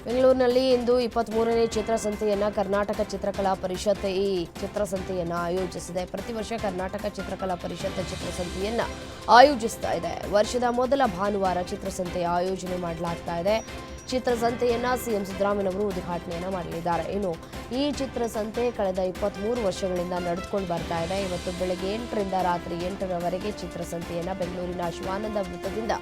ಬೆಂಗಳೂರಿನಲ್ಲಿ ಇಂದು 23ನೇ ಚಿತ್ರಸಂತೆಯನ್ನು ಕರ್ನಾಟಕ ಚಿತ್ರಕಲಾ ಪರಿಷತ್ ಈ ಚಿತ್ರಸಂತೆಯನ್ನು ಆಯೋಜಿಸಿದೆ. ಪ್ರತಿ ವರ್ಷ ಕರ್ನಾಟಕ ಚಿತ್ರಕಲಾ ಪರಿಷತ್ ಚಿತ್ರಸಂತೆಯನ್ನು ಆಯೋಜಿಸ್ತಾ ಇದೆ. ವರ್ಷದ ಮೊದಲ ಭಾನುವಾರ ಚಿತ್ರಸಂತೆಯ ಆಯೋಜನೆ ಮಾಡಲಾಗ್ತಾ ಇದೆ. ಚಿತ್ರಸಂತೆಯನ್ನು ಸಿಎಂ ಸಿದ್ದರಾಮಯ್ಯನವರು ಉದ್ಘಾಟನೆಯನ್ನು ಮಾಡಲಿದ್ದಾರೆ. ಇನ್ನು ಈ ಚಿತ್ರಸಂತೆ ಕಳೆದ 23 ವರ್ಷಗಳಿಂದ ನಡೆದುಕೊಂಡು ಬರ್ತಾ ಇದೆ. ಇವತ್ತು ಬೆಳಗ್ಗೆ 8ರಿಂದ ರಾತ್ರಿ 8ರವರೆಗೆ ಚಿತ್ರಸಂತೆಯನ್ನು ಬೆಂಗಳೂರಿನ ಶಿವಾನಂದ ವೃತ್ತದಿಂದ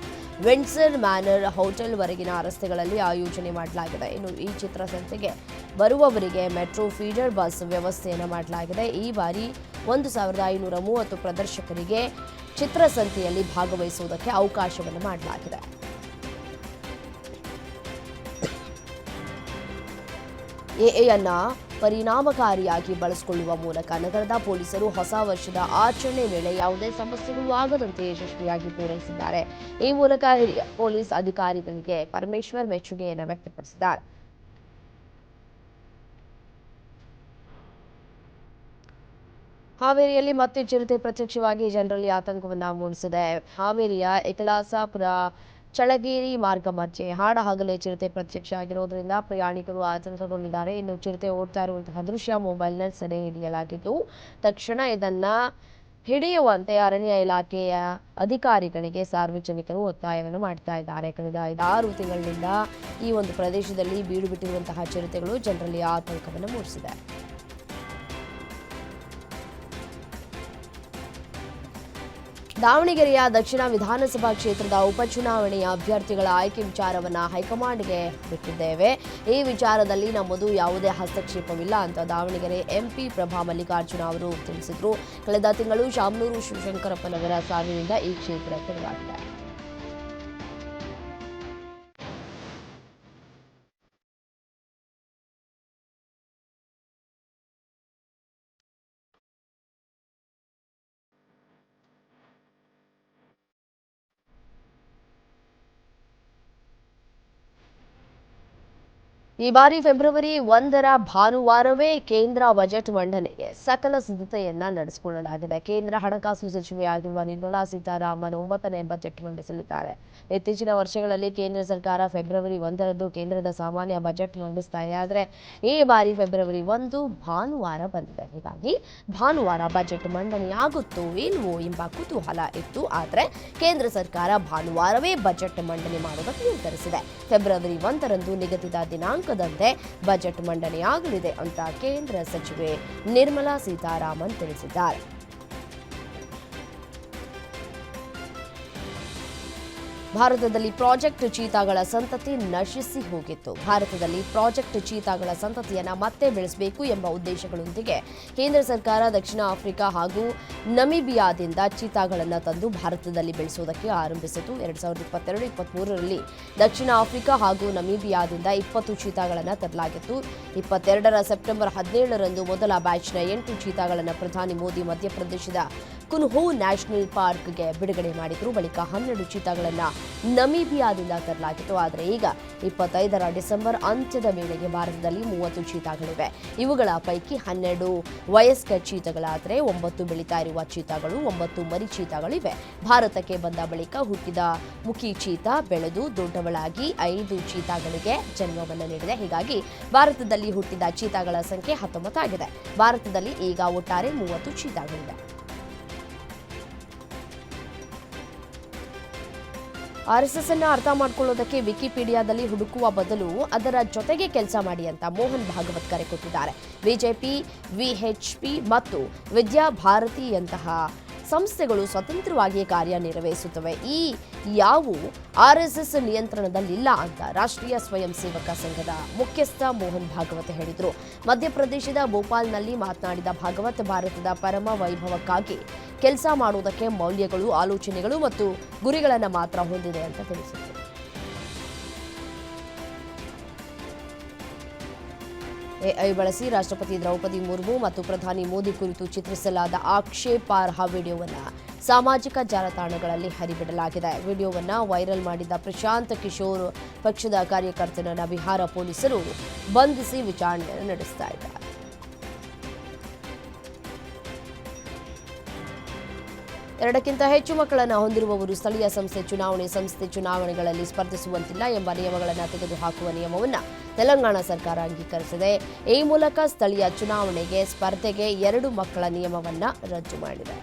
ವಿಂಡ್ಸರ್ ಮ್ಯಾನರ್ ಹೋಟೆಲ್ವರೆಗಿನ ರಸ್ತೆಗಳಲ್ಲಿ ಆಯೋಜನೆ ಮಾಡಲಾಗಿದೆ. ಇನ್ನು ಈ ಚಿತ್ರಸಂತೆಗೆ ಬರುವವರಿಗೆ ಮೆಟ್ರೋ ಫೀಡರ್ ಬಸ್ ವ್ಯವಸ್ಥೆಯನ್ನು ಮಾಡಲಾಗಿದೆ. ಈ ಬಾರಿ 1530 ಪ್ರದರ್ಶಕರಿಗೆ ಚಿತ್ರಸಂತೆಯಲ್ಲಿ ಭಾಗವಹಿಸುವುದಕ್ಕೆ ಅವಕಾಶವನ್ನು ಮಾಡಲಾಗಿದೆ. ಎಐಯನ್ನು ಪರಿಣಾಮಕಾರಿಯಾಗಿ ಬಳಸಿಕೊಳ್ಳುವ ಮೂಲಕ ನಗರದ ಪೊಲೀಸರು ಹೊಸ ವರ್ಷದ ಆಚರಣೆ ವೇಳೆ ಯಾವುದೇ ಸಮಸ್ಯೆಗಳು ಆಗದಂತೆ ಯಶಸ್ವಿಯಾಗಿ ಪೂರೈಸಿದ್ದಾರೆ. ಈ ಮೂಲಕ ಹಿರಿಯ ಪೊಲೀಸ್ ಅಧಿಕಾರಿಗಳಿಗೆ ಪರಮೇಶ್ವರ್ ಮೆಚ್ಚುಗೆಯನ್ನು ವ್ಯಕ್ತಪಡಿಸಿದ್ದಾರೆ. ಹಾವೇರಿಯಲ್ಲಿ ಮತ್ತೆ ಚಿರತೆ ಪ್ರತ್ಯಕ್ಷವಾಗಿ ಜನರಲ್ಲಿ ಆತಂಕವನ್ನು ಮೂಡಿಸಿದೆ. ಹಾವೇರಿಯ ಇಕಲಾಸಾಪುರ ಚಳಗೇರಿ ಮಾರ್ಗ ಮಧ್ಯೆ ಹಾಡಹಗಲೇ ಚಿರತೆ ಪ್ರತ್ಯಕ್ಷ ಆಗಿರುವುದರಿಂದ ಪ್ರಯಾಣಿಕರು ಆತಂಕಗೊಂಡಿದ್ದಾರೆ. ಇನ್ನು ಚಿರತೆ ಓಡ್ತಾ ಇರುವಂತಹ ದೃಶ್ಯ ಮೊಬೈಲ್ನಲ್ಲಿ ಸೆರೆ ಹಿಡಿಯಲಾಗಿದ್ದು, ತಕ್ಷಣ ಇದನ್ನ ಹಿಡಿಯುವಂತೆ ಅರಣ್ಯ ಇಲಾಖೆಯ ಅಧಿಕಾರಿಗಳಿಗೆ ಸಾರ್ವಜನಿಕರು ಒತ್ತಾಯವನ್ನು ಮಾಡ್ತಾ ಇದ್ದಾರೆ. ಕಳೆದ 5-6 ತಿಂಗಳಿನಿಂದ ಈ ಒಂದು ಪ್ರದೇಶದಲ್ಲಿ ಬೀಡು ಬಿಟ್ಟಿರುವಂತಹ ಚಿರತೆಗಳು ಜನರಲ್ಲಿ ಆತಂಕವನ್ನು ಮೂಡಿಸಿದೆ. ದಾವಣಗೆರೆಯ ದಕ್ಷಿಣ ವಿಧಾನಸಭಾ ಕ್ಷೇತ್ರದ ಉಪಚುನಾವಣೆಯ ಅಭ್ಯರ್ಥಿಗಳ ಆಯ್ಕೆ ವಿಚಾರವನ್ನು ಹೈಕಮಾಂಡ್ಗೆ ಬಿಟ್ಟಿದ್ದೇವೆ. ಈ ವಿಚಾರದಲ್ಲಿ ನಮ್ಮದು ಯಾವುದೇ ಹಸ್ತಕ್ಷೇಪವಿಲ್ಲ ಅಂತ ದಾವಣಗೆರೆ ಎಂಪಿ ಪ್ರಭಾ ಮಲ್ಲಿಕಾರ್ಜುನ ಅವರು ತಿಳಿಸಿದರು. ಕಳೆದ ತಿಂಗಳು ಶಾಮನೂರು ಶಿವಶಂಕರಪ್ಪನವರ ಸಾವಿನಿಂದ ಈ ಕ್ಷೇತ್ರ ತೆರವಾಗಿದೆ. ಈ ಬಾರಿ ಫೆಬ್ರವರಿ 1ರ ಭಾನುವಾರವೇ ಕೇಂದ್ರ ಬಜೆಟ್ ಮಂಡನೆಗೆ ಸಕಲ ಸಿದ್ಧತೆಯನ್ನ ನಡೆಸಿಕೊಳ್ಳಲಾಗಿದೆ. ಕೇಂದ್ರ ಹಣಕಾಸು ಸಚಿವೆಯಾಗಿರುವ ನಿರ್ಮಲಾ ಸೀತಾರಾಮನ್ 9ನೇ ಬಜೆಟ್ ಮಂಡಿಸಲಿದ್ದಾರೆ. ಇತ್ತೀಚಿನ ವರ್ಷಗಳಲ್ಲಿ ಕೇಂದ್ರ ಸರ್ಕಾರ ಫೆಬ್ರವರಿ 1ರಂದು ಕೇಂದ್ರದ ಸಾಮಾನ್ಯ ಬಜೆಟ್ ಮಂಡಿಸ್ತಾ ಇದೆ. ಆದರೆ ಈ ಬಾರಿ ಫೆಬ್ರವರಿ 1 ಭಾನುವಾರ ಬಂದಿದೆ. ಹೀಗಾಗಿ ಭಾನುವಾರ ಬಜೆಟ್ ಮಂಡನೆಯಾಗುತ್ತೋ ಇಲ್ವೋ ಎಂಬ ಕುತೂಹಲ ಇತ್ತು. ಆದರೆ ಕೇಂದ್ರ ಸರ್ಕಾರ ಭಾನುವಾರವೇ ಬಜೆಟ್ ಮಂಡನೆ ಮಾಡುವುದಕ್ಕೆ ನಿರ್ಧರಿಸಿದೆ. ಫೆಬ್ರವರಿ 1ರಂದು ನಿಗದಿತ ದಿನಾಂಕದಂತೆ ಬಜೆಟ್ ಮಂಡನೆಯಾಗಲಿದೆ ಅಂತ ಕೇಂದ್ರ ಸಚಿವೆ ನಿರ್ಮಲಾ ಸೀತಾರಾಮನ್ ತಿಳಿಸಿದ್ದಾರೆ. ಭಾರತದಲ್ಲಿ ಪ್ರಾಜೆಕ್ಟ್ ಚೀತಾಗಳ ಸಂತತಿ ನಶಿಸಿ ಹೋಗಿತ್ತು. ಭಾರತದಲ್ಲಿ ಪ್ರಾಜೆಕ್ಟ್ ಚೀತಾಗಳ ಸಂತತಿಯನ್ನು ಮತ್ತೆ ಬೆಳೆಸಬೇಕು ಎಂಬ ಉದ್ದೇಶಗಳೊಂದಿಗೆ ಕೇಂದ್ರ ಸರ್ಕಾರ ದಕ್ಷಿಣ ಆಫ್ರಿಕಾ ಹಾಗೂ ನಮಿಬಿಯಾದಿಂದ ಚೀತಾಗಳನ್ನು ತಂದು ಭಾರತದಲ್ಲಿ ಬೆಳೆಸುವುದಕ್ಕೆ ಆರಂಭಿಸಿತು. 2022-23ರಲ್ಲಿ ದಕ್ಷಿಣ ಆಫ್ರಿಕಾ ಹಾಗೂ ನಮಿಬಿಯಾದಿಂದ 20 ಚೀತಾಗಳನ್ನು ತರಲಾಗಿತ್ತು. 22ರ ಸೆಪ್ಟೆಂಬರ್ 17ರಂದು ಮೊದಲ ಬ್ಯಾಚ್ನ 8 ಚೀತಾಗಳನ್ನು ಪ್ರಧಾನಿ ಮೋದಿ ಮಧ್ಯಪ್ರದೇಶದ ಕುನ್ಹೋ ನ್ಯಾಷನಲ್ ಪಾರ್ಕ್ಗೆ ಬಿಡುಗಡೆ ಮಾಡಿದರು. ಬಳಿಕ 12 ಚೀತಾಗಳನ್ನು ನಮಿಬಿಯಾದಿಂದ ತರಲಾಗಿತ್ತು. ಆದರೆ ಈಗ 25ರ ಡಿಸೆಂಬರ್ ಅಂತ್ಯದ ವೇಳೆಗೆ ಭಾರತದಲ್ಲಿ 30 ಚೀತಾಗಳಿವೆ. ಇವುಗಳ ಪೈಕಿ 12 ವಯಸ್ಕ ಚೀತಾಗಳಾದರೆ 9 ಬೆಳೀತಾ ಇರುವ ಚೀತಾಗಳು, 9 ಮರಿ ಚೀತಾಗಳಿವೆ. ಭಾರತಕ್ಕೆ ಬಂದ ಬಳಿಕ ಹುಟ್ಟಿದ ಮುಖಿ ಚೀತಾ ಬೆಳೆದು ದೊಡ್ಡವಳಾಗಿ 5 ಚೀತಾಗಳಿಗೆ ಜನ್ಮವನ್ನು ನೀಡಿದೆ. ಹೀಗಾಗಿ ಭಾರತದಲ್ಲಿ ಹುಟ್ಟಿದ ಚೀತಾಗಳ ಸಂಖ್ಯೆ 19 ಆಗಿದೆ. ಭಾರತದಲ್ಲಿ ಈಗ ಒಟ್ಟಾರೆ 30 ಚೀತಾಗಳಿವೆ. ಆರ್ಎಸ್ಎಸ್ ಅನ್ನು ಅರ್ಥ ಮಾಡಿಕೊಳ್ಳೋದಕ್ಕೆ ವಿಕಿಪೀಡಿಯಾದಲ್ಲಿ ಹುಡುಕುವ ಬದಲು ಅದರ ಜೊತೆಗೆ ಕೆಲಸ ಮಾಡಿ ಅಂತ ಮೋಹನ್ ಭಾಗವತ್ ಕರೆ ಕೊಟ್ಟಿದ್ದಾರೆ. ಬಿಜೆಪಿ, ವಿಎಚ್ಪಿ ಮತ್ತು ವಿದ್ಯಾಭಾರತಿಯಂತಹ ಸಂಸ್ಥೆಗಳು ಸ್ವತಂತ್ರವಾಗಿ ಕಾರ್ಯನಿರ್ವಹಿಸುತ್ತವೆ. ಈ ಯಾವು ಆರ್ಎಸ್ಎಸ್ ನಿಯಂತ್ರಣದಲ್ಲಿಲ್ಲ ಅಂತ ರಾಷ್ಟ್ರೀಯ ಸ್ವಯಂ ಸೇವಕ ಸಂಘದ ಮುಖ್ಯಸ್ಥ ಮೋಹನ್ ಭಾಗವತ್ ಹೇಳಿದರು. ಮಧ್ಯಪ್ರದೇಶದ ಭೋಪಾಲ್ನಲ್ಲಿ ಮಾತನಾಡಿದ ಭಾಗವತ್, ಭಾರತದ ಪರಮ ವೈಭವಕ್ಕಾಗಿ ಕೆಲಸ ಮಾಡುವುದಕ್ಕೆ ಮೌಲ್ಯಗಳು, ಆಲೋಚನೆಗಳು ಮತ್ತು ಗುರಿಗಳನ್ನು ಮಾತ್ರ ಹೊಂದಿದೆ ಅಂತ ತಿಳಿಸಿದರು. ಎಐ ಬಳಸಿ ರಾಷ್ಟ್ರಪತಿ ದ್ರೌಪದಿ ಮುರ್ಮು ಮತ್ತು ಪ್ರಧಾನಿ ಮೋದಿ ಕುರಿತು ಚಿತ್ರಿಸಲಾದ ಆಕ್ಷೇಪಾರ್ಹ ವಿಡಿಯೋವನ್ನು ಸಾಮಾಜಿಕ ಜಾಲತಾಣಗಳಲ್ಲಿ ಹರಿಬಿಡಲಾಗಿದೆ. ವಿಡಿಯೋವನ್ನು ವೈರಲ್ ಮಾಡಿದ ಪ್ರಶಾಂತ್ ಕಿಶೋರ್ ಪಕ್ಷದ ಕಾರ್ಯಕರ್ತನನ್ನು ಬಿಹಾರ ಪೊಲೀಸರು ಬಂಧಿಸಿ ವಿಚಾರಣೆ ನಡೆಸ್ತಾ ಇದ್ದಾರೆ. ಎರಡಕ್ಕಿಂತ ಹೆಚ್ಚು ಮಕ್ಕಳನ್ನು ಹೊಂದಿರುವವರು ಸ್ಥಳೀಯ ಸಂಸ್ಥೆ ಚುನಾವಣೆಗಳಲ್ಲಿ ಸ್ಪರ್ಧಿಸುವಂತಿಲ್ಲ ಎಂಬ ನಿಯಮಗಳನ್ನು ತೆಗೆದುಹಾಕುವ ನಿಯಮವನ್ನು ತೆಲಂಗಾಣ ಸರ್ಕಾರ ಅಂಗೀಕರಿಸಿದೆ. ಈ ಮೂಲಕ ಸ್ಥಳೀಯ ಚುನಾವಣೆಗೆ ಸ್ಪರ್ಧೆಗೆ 2 ಮಕ್ಕಳ ನಿಯಮವನ್ನ ರದ್ದು ಮಾಡಿದೆ.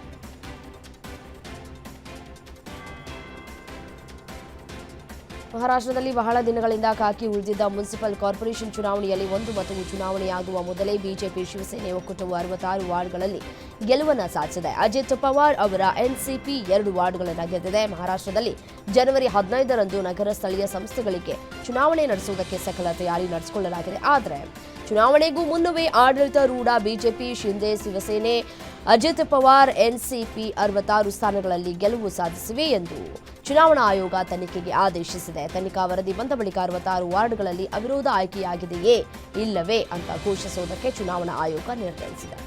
ಮಹಾರಾಷ್ಟ್ರದಲ್ಲಿ ಬಹಳ ದಿನಗಳಿಂದ ಕಾಕಿ ಉಳಿದಿದ್ದ ಮುನ್ಸಿಪಲ್ ಕಾರ್ಪೊರೇಷನ್ ಚುನಾವಣೆಯಲ್ಲಿ 1 ಮತವು ಚುನಾವಣೆಯಾಗುವ ಮೊದಲೇ ಬಿಜೆಪಿ ಶಿವಸೇನೆ ಒಕ್ಕೂಟವು 66 ವಾರ್ಡ್ಗಳಲ್ಲಿ ಗೆಲುವನ್ನು ಸಾಧಿಸಿದೆ. ಅಜಿತ್ ಪವಾರ್ ಅವರ ಎನ್ಸಿಪಿ 2 ವಾರ್ಡ್ಗಳನ್ನು ಗೆದ್ದಿದೆ. ಮಹಾರಾಷ್ಟ್ರದಲ್ಲಿ ಜನವರಿ 15ರಂದು ನಗರ ಸ್ಥಳೀಯ ಸಂಸ್ಥೆಗಳಿಗೆ ಚುನಾವಣೆ ನಡೆಸುವುದಕ್ಕೆ ಸಕಲ ತಯಾರಿ ನಡೆಸಿಕೊಳ್ಳಲಾಗಿದೆ. ಆದರೆ ಚುನಾವಣೆಗೂ ಮುನ್ನವೇ ಆಡಳಿತಾರೂಢ ಬಿಜೆಪಿ, ಶಿಂದೆ ಶಿವಸೇನೆ, ಅಜಿತ್ ಪವಾರ್ ಎನ್ಸಿಪಿ 66 ಸ್ಥಾನಗಳಲ್ಲಿ ಗೆಲುವು ಸಾಧಿಸಿವೆ ಎಂದು ಚುನಾವಣಾ ಆಯೋಗ ತನಿಖೆಗೆ ಆದೇಶಿಸಿದೆ. ತನಿಖಾ ವರದಿ ಬಂದ ಬಳಿಕ 66 ವಾರ್ಡ್ಗಳಲ್ಲಿ ಅವಿರೋಧ ಆಯ್ಕೆಯಾಗಿದೆಯೇ ಇಲ್ಲವೇ ಅಂತ ಘೋಷಿಸುವುದಕ್ಕೆ ಚುನಾವಣಾ ಆಯೋಗ ನಿರ್ಧರಿಸಿದೆ.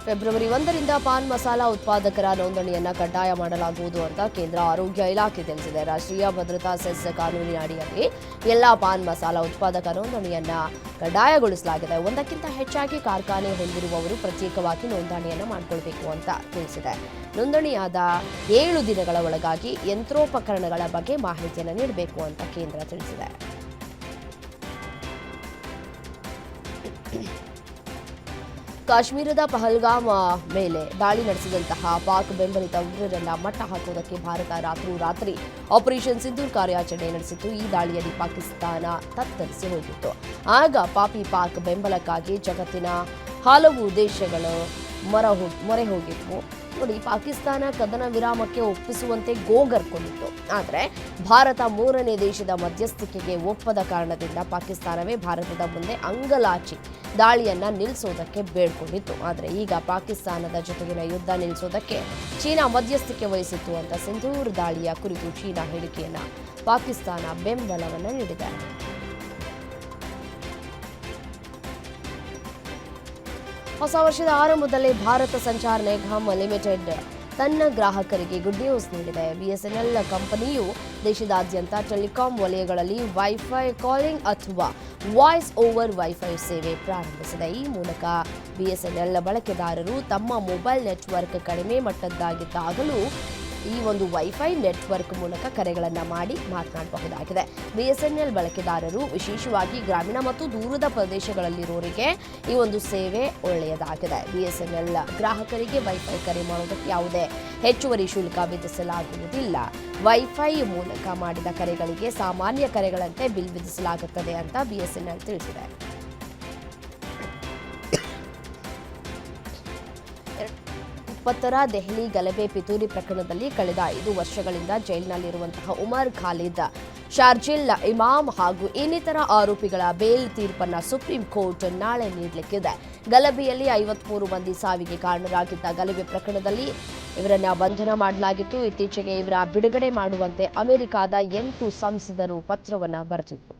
ಫೆಬ್ರವರಿ 1ರಿಂದ ಪಾನ್ ಮಸಾಲ ಉತ್ಪಾದಕರ ನೋಂದಣಿಯನ್ನು ಕಡ್ಡಾಯ ಮಾಡಲಾಗುವುದು ಅಂತ ಕೇಂದ್ರ ಆರೋಗ್ಯ ಇಲಾಖೆ ತಿಳಿಸಿದೆ. ರಾಷ್ಟ್ರೀಯ ಭದ್ರತಾ ಸೆಸ್ ಕಾನೂನಿನ ಅಡಿಯಲ್ಲಿ ಎಲ್ಲಾ ಪಾನ್ ಮಸಾಲ ಉತ್ಪಾದಕ ನೋಂದಣಿಯನ್ನು ಕಡ್ಡಾಯಗೊಳಿಸಲಾಗಿದೆ. 1ಕ್ಕಿಂತ ಹೆಚ್ಚಾಗಿ ಕಾರ್ಖಾನೆ ಹೊಂದಿರುವವರು ಪ್ರತ್ಯೇಕವಾಗಿ ನೋಂದಣಿಯನ್ನು ಮಾಡಿಕೊಳ್ಳಬೇಕು ಅಂತ ತಿಳಿಸಿದೆ. ನೋಂದಣಿಯಾದ 7 ದಿನಗಳ ಒಳಗಾಗಿ ಯಂತ್ರೋಪಕರಣಗಳ ಬಗ್ಗೆ ಮಾಹಿತಿಯನ್ನು ನೀಡಬೇಕು ಅಂತ ಕೇಂದ್ರ ತಿಳಿಸಿದೆ. ಕಾಶ್ಮೀರದ ಪಹಲ್ಗಾಮ್ ಮೇಲೆ ದಾಳಿ ನಡೆಸಿದಂತಹ ಪಾಕ್ ಬೆಂಬಲಿತ ಉಗ್ರರನ್ನ ಮಟ್ಟ ಹಾಕುವುದಕ್ಕೆ ಭಾರತ ರಾತ್ರೋರಾತ್ರಿ ಆಪರೇಷನ್ ಸಿಂಧೂರ್ ಕಾರ್ಯಾಚರಣೆ ನಡೆಸಿತ್ತು. ಈ ದಾಳಿಯಲ್ಲಿ ಪಾಕಿಸ್ತಾನ ತತ್ತರಿಸಿ ಹೋಗಿತ್ತು. ಆಗ ಪಾಕ್ ಬೆಂಬಲಕ್ಕಾಗಿ ಜಗತ್ತಿನ ಹಲವು ದೇಶಗಳು ಮೊರೆ ಹೋಗಿತ್ತು. ನೋಡಿ, ಪಾಕಿಸ್ತಾನ ಕದನ ವಿರಾಮಕ್ಕೆ ಒಪ್ಪಿಸುವಂತೆ ಗೋಗರ್ಕೊಂಡಿತ್ತು. ಆದರೆ ಭಾರತ 3ನೇ ದೇಶದ ಮಧ್ಯಸ್ಥಿಕೆಗೆ ಒಪ್ಪದ ಕಾರಣದಿಂದ ಪಾಕಿಸ್ತಾನವೇ ಭಾರತದ ಮುಂದೆ ಅಂಗಲಾಚಿ ದಾಳಿಯನ್ನ ನಿಲ್ಲಿಸೋದಕ್ಕೆ ಬೇಡ್ಕೊಂಡಿತ್ತು. ಆದರೆ ಈಗ ಪಾಕಿಸ್ತಾನದ ಜೊತೆಗಿನ ಯುದ್ಧ ನಿಲ್ಲಿಸೋದಕ್ಕೆ ಚೀನಾ ಮಧ್ಯಸ್ಥಿಕೆ ವಹಿಸಿತ್ತು ಅಂತ ಸಿಂಧೂರ್ ದಾಳಿಯ ಕುರಿತು ಚೀನಾ ಹೇಳಿಕೆಯನ್ನ ಪಾಕಿಸ್ತಾನ ಬೆಂಬಲವನ್ನು ನೀಡಿದೆ. ಹೊಸ ವರ್ಷದ ಆರಂಭದಲ್ಲಿ ಭಾರತ ಸಂಚಾರ್ ನಿಗಮ್ ಲಿಮಿಟೆಡ್ ತನ್ನ ಗ್ರಾಹಕರಿಗೆ ಗುಡ್ ನ್ಯೂಸ್ ನೀಡಿದೆ. ಬಿಎಸ್ಎನ್ಎಲ್ ಕಂಪನಿಯು ದೇಶದಾದ್ಯಂತ ಟೆಲಿಕಾಂ ವಲಯಗಳಲ್ಲಿ ವೈಫೈ ಕಾಲಿಂಗ್ ಅಥವಾ ವಾಯ್ಸ್ ಓವರ್ ವೈಫೈ ಸೇವೆ ಪ್ರಾರಂಭಿಸಿದೆ. ಈ ಮೂಲಕ ಬಿಎಸ್ಎನ್ಎಲ್ ಬಳಕೆದಾರರು ತಮ್ಮ ಮೊಬೈಲ್ ನೆಟ್ವರ್ಕ್ ಕಡಿಮೆ ಮಟ್ಟದ್ದಾಗಿದ್ದಾಗಲೂ ಈ ಒಂದು ವೈಫೈ ನೆಟ್ವರ್ಕ್ ಮೂಲಕ ಕರೆಗಳನ್ನು ಮಾಡಿ ಮಾತನಾಡಬಹುದಾಗಿದೆ. ಬಿಎಸ್ಎನ್ಎಲ್ ಬಳಕೆದಾರರು, ವಿಶೇಷವಾಗಿ ಗ್ರಾಮೀಣ ಮತ್ತು ದೂರದ ಪ್ರದೇಶಗಳಲ್ಲಿರುವವರಿಗೆ ಈ ಒಂದು ಸೇವೆ ಒಳ್ಳೆಯದಾಗಿದೆ. ಬಿಎಸ್ಎನ್ಎಲ್ ಗ್ರಾಹಕರಿಗೆ ವೈಫೈ ಕರೆ ಮಾಡುವುದಕ್ಕೆ ಯಾವುದೇ ಹೆಚ್ಚುವರಿ ಶುಲ್ಕ ವಿಧಿಸಲಾಗುವುದಿಲ್ಲ. ವೈಫೈ ಮೂಲಕ ಮಾಡಿದ ಕರೆಗಳಿಗೆ ಸಾಮಾನ್ಯ ಕರೆಗಳಂತೆ ಬಿಲ್ ವಿಧಿಸಲಾಗುತ್ತದೆ ಅಂತ ಬಿಎಸ್ಎನ್ಎಲ್ ತಿಳಿಸಿದೆ. 2020ರ ದೆಹಲಿ ಗಲಭೆ ಪಿತೂರಿ ಪ್ರಕರಣದಲ್ಲಿ ಕಳೆದ 5 ವರ್ಷಗಳಿಂದ ಜೈಲಿನಲ್ಲಿರುವಂತಹ ಉಮರ್ ಖಾಲಿದ್, ಶಾರ್ಜಿಲ್ ಇಮಾಮ್ ಹಾಗೂ ಇನ್ನಿತರ ಆರೋಪಿಗಳ ಬೇಲ್ ತೀರ್ಪನ್ನು ಸುಪ್ರೀಂ ಕೋರ್ಟ್ ನಾಳೆ ನೀಡಲಿಕ್ಕಿದೆ. ಗಲಭೆಯಲ್ಲಿ 53 ಮಂದಿ ಸಾವಿಗೆ ಕಾರಣರಾಗಿದ್ದ ಗಲಭೆ ಪ್ರಕರಣದಲ್ಲಿ ಇವರನ್ನ ಬಂಧನ ಮಾಡಲಾಗಿತ್ತು. ಇತ್ತೀಚೆಗೆ ಇವರ ಬಿಡುಗಡೆ ಮಾಡುವಂತೆ ಅಮೆರಿಕದ 8 ಸಂಸದರು ಪತ್ರವನ್ನು ಬರೆದಿದ್ದರು.